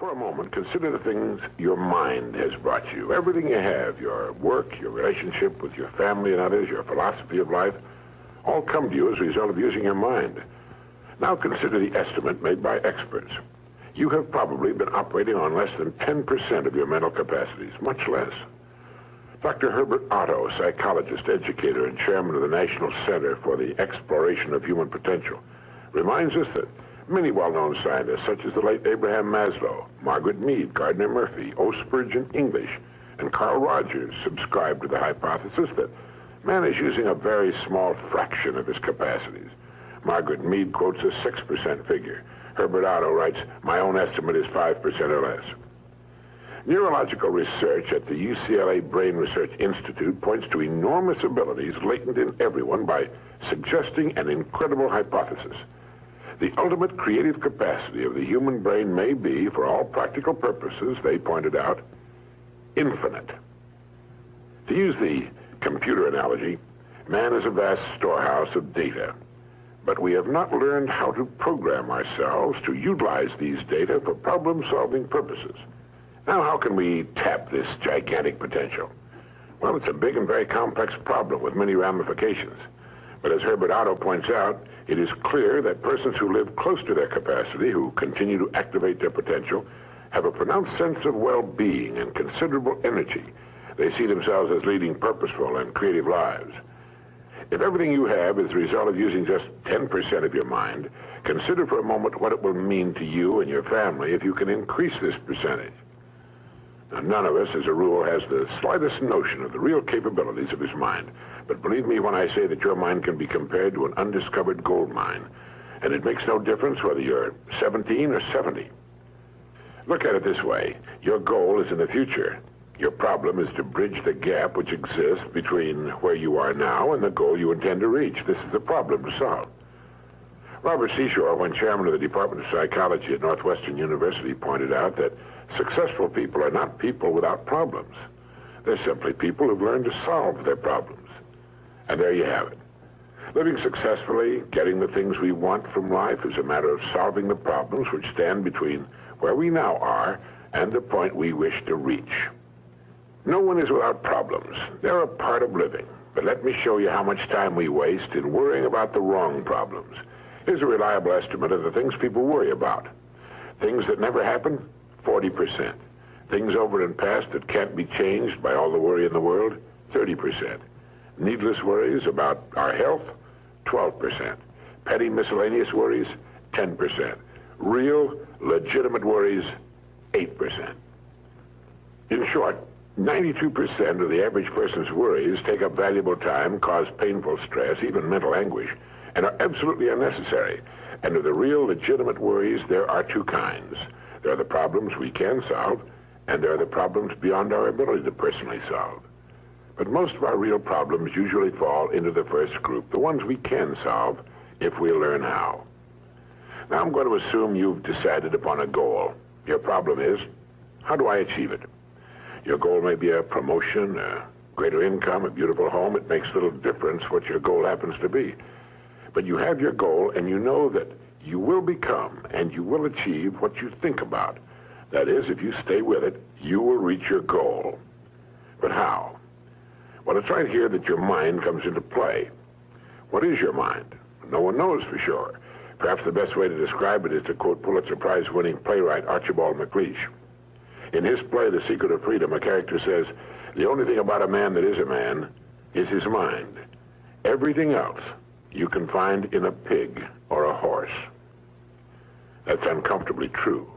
For a moment, consider the things your mind has brought you. Everything you have, your work, your relationship with your family and others, your philosophy of life, all come to you as a result of using your mind. Now consider the estimate made by experts. You have probably been operating on less than 10% of your mental capacities, much less. Dr. Herbert Otto, psychologist, educator, and chairman of the National Center for the Exploration of Human Potential, reminds us that many well-known scientists, such as the late Abraham Maslow, Margaret Mead, Gardner Murphy, O. Spurgeon English, and Carl Rogers, subscribe to the hypothesis that man is using a very small fraction of his capacities. Margaret Mead quotes a 6% figure. Herbert Otto writes, "My own estimate is 5% or less." Neurological research at the UCLA Brain Research Institute points to enormous abilities latent in everyone by suggesting an incredible hypothesis. The ultimate creative capacity of the human brain may be, for all practical purposes, they pointed out, infinite. To use the computer analogy, man is a vast storehouse of data, but we have not learned how to program ourselves to utilize these data for problem-solving purposes. Now, how can we tap this gigantic potential? Well, it's a big and very complex problem with many ramifications. But as Herbert Otto points out, it is clear that persons who live close to their capacity, who continue to activate their potential, have a pronounced sense of well-being and considerable energy. They see themselves as leading purposeful and creative lives. If everything you have is the result of using just 10% of your mind, consider for a moment what it will mean to you and your family if you can increase this percentage. Now, none of us, as a rule, has the slightest notion of the real capabilities of his mind. But believe me when I say that your mind can be compared to an undiscovered gold mine. And it makes no difference whether you're 17 or 70. Look at it this way. Your goal is in the future. Your problem is to bridge the gap which exists between where you are now and the goal you intend to reach. This is the problem to solve. Robert Seashore, when chairman of the Department of Psychology at Northwestern University, pointed out that successful people are not people without problems. They're simply people who've learned to solve their problems. And there you have it. Living successfully, getting the things we want from life is a matter of solving the problems which stand between where we now are and the point we wish to reach. No one is without problems. They're a part of living. But let me show you how much time we waste in worrying about the wrong problems. Here's a reliable estimate of the things people worry about. Things that never happen, 40%. Things over and past that can't be changed by all the worry in the world, 30%. Needless worries about our health, 12%. Petty miscellaneous worries, 10%. Real, legitimate worries, 8%. In short, 92% of the average person's worries take up valuable time, cause painful stress, even mental anguish, and are absolutely unnecessary. And of the real, legitimate worries, there are two kinds. There are the problems we can solve, and there are the problems beyond our ability to personally solve. But most of our real problems usually fall into the first group, the ones we can solve if we learn how. Now I'm going to assume you've decided upon a goal. Your problem is, how do I achieve it? Your goal may be a promotion, a greater income, a beautiful home. It makes little difference what your goal happens to be. But you have your goal, and you know that you will become and you will achieve what you think about. That is, if you stay with it, you will reach your goal. But how? Well, it's right here that your mind comes into play. What is your mind? No one knows for sure. Perhaps the best way to describe it is to quote Pulitzer Prize-winning playwright Archibald MacLeish. In his play, The Secret of Freedom, a character says, "The only thing about a man that is a man is his mind. Everything else you can find in a pig or a horse." That's uncomfortably true.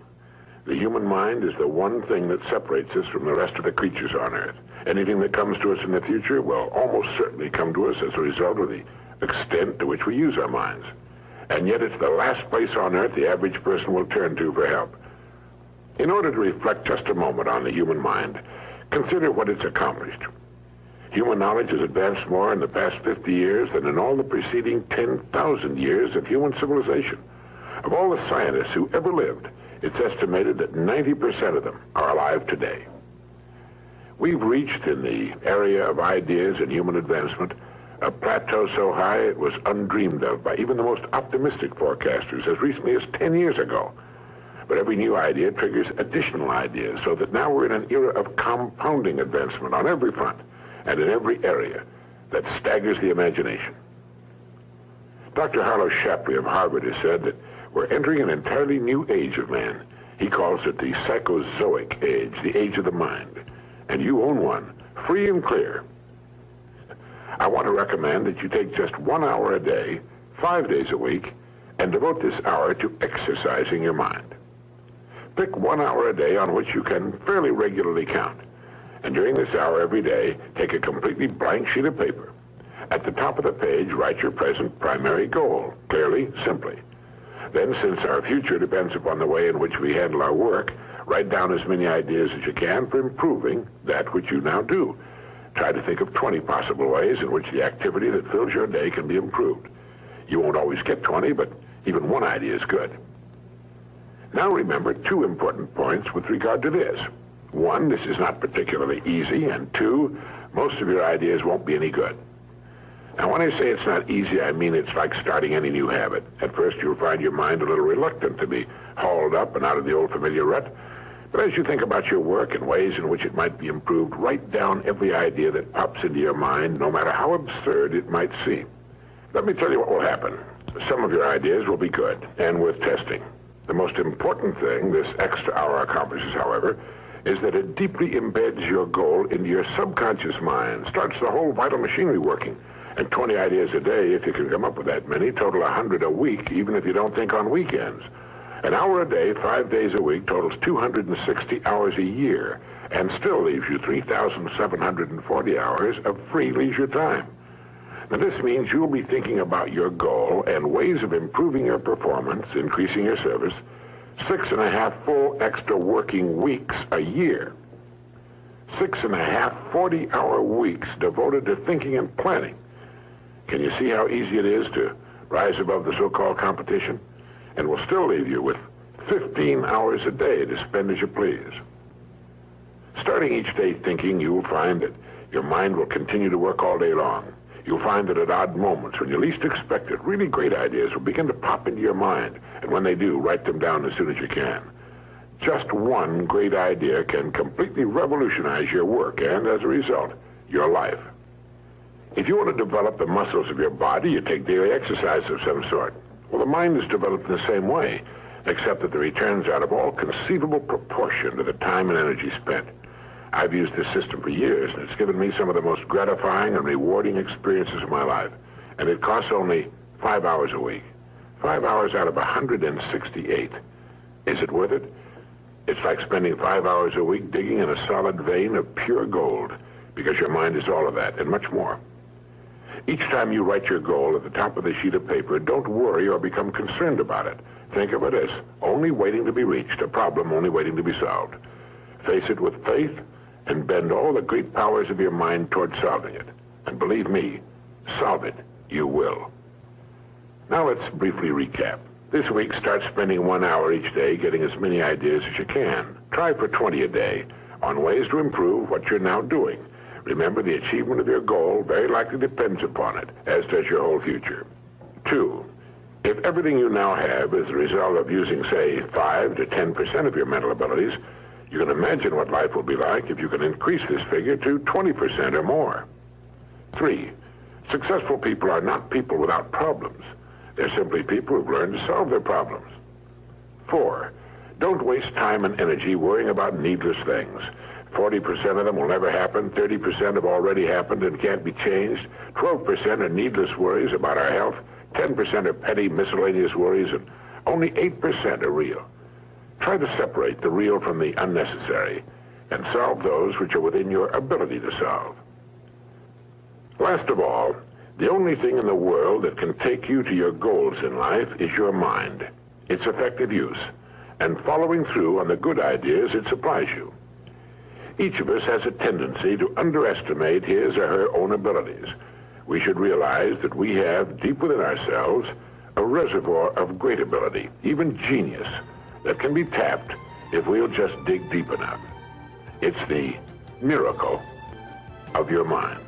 The human mind is the one thing that separates us from the rest of the creatures on Earth. Anything that comes to us in the future will almost certainly come to us as a result of the extent to which we use our minds. And yet it's the last place on Earth the average person will turn to for help. In order to reflect just a moment on the human mind, consider what it's accomplished. Human knowledge has advanced more in the past 50 years than in all the preceding 10,000 years of human civilization. Of all the scientists who ever lived, it's estimated that 90% of them are alive today. We've reached, in the area of ideas and human advancement, a plateau so high it was undreamed of by even the most optimistic forecasters as recently as 10 years ago. But every new idea triggers additional ideas, so that now we're in an era of compounding advancement on every front and in every area that staggers the imagination. Dr. Harlow Shapley of Harvard has said that we're entering an entirely new age of man. He calls it the psychozoic age, the age of the mind. And you own one, free and clear. I want to recommend that you take just 1 hour a day, 5 days a week, and devote this hour to exercising your mind. Pick 1 hour a day on which you can fairly regularly count. And during this hour every day, take a completely blank sheet of paper. At the top of the page, write your present primary goal, clearly, simply. Then, since our future depends upon the way in which we handle our work, write down as many ideas as you can for improving that which you now do. Try to think of 20 possible ways in which the activity that fills your day can be improved. You won't always get 20, but even one idea is good. Now remember 2 important points with regard to this. 1, this is not particularly easy, and 2, most of your ideas won't be any good. Now, when I say it's not easy, I mean it's like starting any new habit. At first, you'll find your mind a little reluctant to be hauled up and out of the old familiar rut. But as you think about your work and ways in which it might be improved, write down every idea that pops into your mind, no matter how absurd it might seem. Let me tell you what will happen. Some of your ideas will be good and worth testing. The most important thing this extra hour accomplishes, however, is that it deeply embeds your goal into your subconscious mind, starts the whole vital machinery working. And 20 ideas a day, if you can come up with that many, total 100 a week, even if you don't think on weekends. An hour a day, 5 days a week, totals 260 hours a year, and still leaves you 3,740 hours of free leisure time. Now, this means you'll be thinking about your goal and ways of improving your performance, increasing your service, 6.5 full extra working weeks a year. 6.5 40-hour weeks devoted to thinking and planning. Can you see how easy it is to rise above the so-called competition? And will still leave you with 15 hours a day to spend as you please. Starting each day thinking, you'll find that your mind will continue to work all day long. You'll find that at odd moments, when you least expect it, really great ideas will begin to pop into your mind. And when they do, write them down as soon as you can. Just one great idea can completely revolutionize your work and, as a result, your life. If you want to develop the muscles of your body, you take daily exercise of some sort. Well, the mind is developed in the same way, except that the returns are out of all conceivable proportion to the time and energy spent. I've used this system for years, and it's given me some of the most gratifying and rewarding experiences of my life. And it costs only 5 hours a week. 5 hours out of 168. Is it worth it? It's like spending 5 hours a week digging in a solid vein of pure gold, because your mind is all of that and much more. Each time you write your goal at the top of the sheet of paper, don't worry or become concerned about it. Think of it as only waiting to be reached, a problem only waiting to be solved. Face it with faith and bend all the great powers of your mind toward solving it. And believe me, solve it, you will. Now let's briefly recap. This week, start spending 1 hour each day getting as many ideas as you can. Try for 20 a day on ways to improve what you're now doing. Remember, the achievement of your goal very likely depends upon it, as does your whole future. 2, if everything you now have is the result of using, say, 5 to 10% of your mental abilities, you can imagine what life will be like if you can increase this figure to 20% or more. 3, successful people are not people without problems. They're simply people who've learned to solve their problems. 4, don't waste time and energy worrying about needless things. 40% of them will never happen, 30% have already happened and can't be changed, 12% are needless worries about our health, 10% are petty miscellaneous worries, and only 8% are real. Try to separate the real from the unnecessary and solve those which are within your ability to solve. Last of all, the only thing in the world that can take you to your goals in life is your mind, its effective use, and following through on the good ideas it supplies you. Each of us has a tendency to underestimate his or her own abilities. We should realize that we have, deep within ourselves, a reservoir of great ability, even genius, that can be tapped if we'll just dig deep enough. It's the miracle of your mind.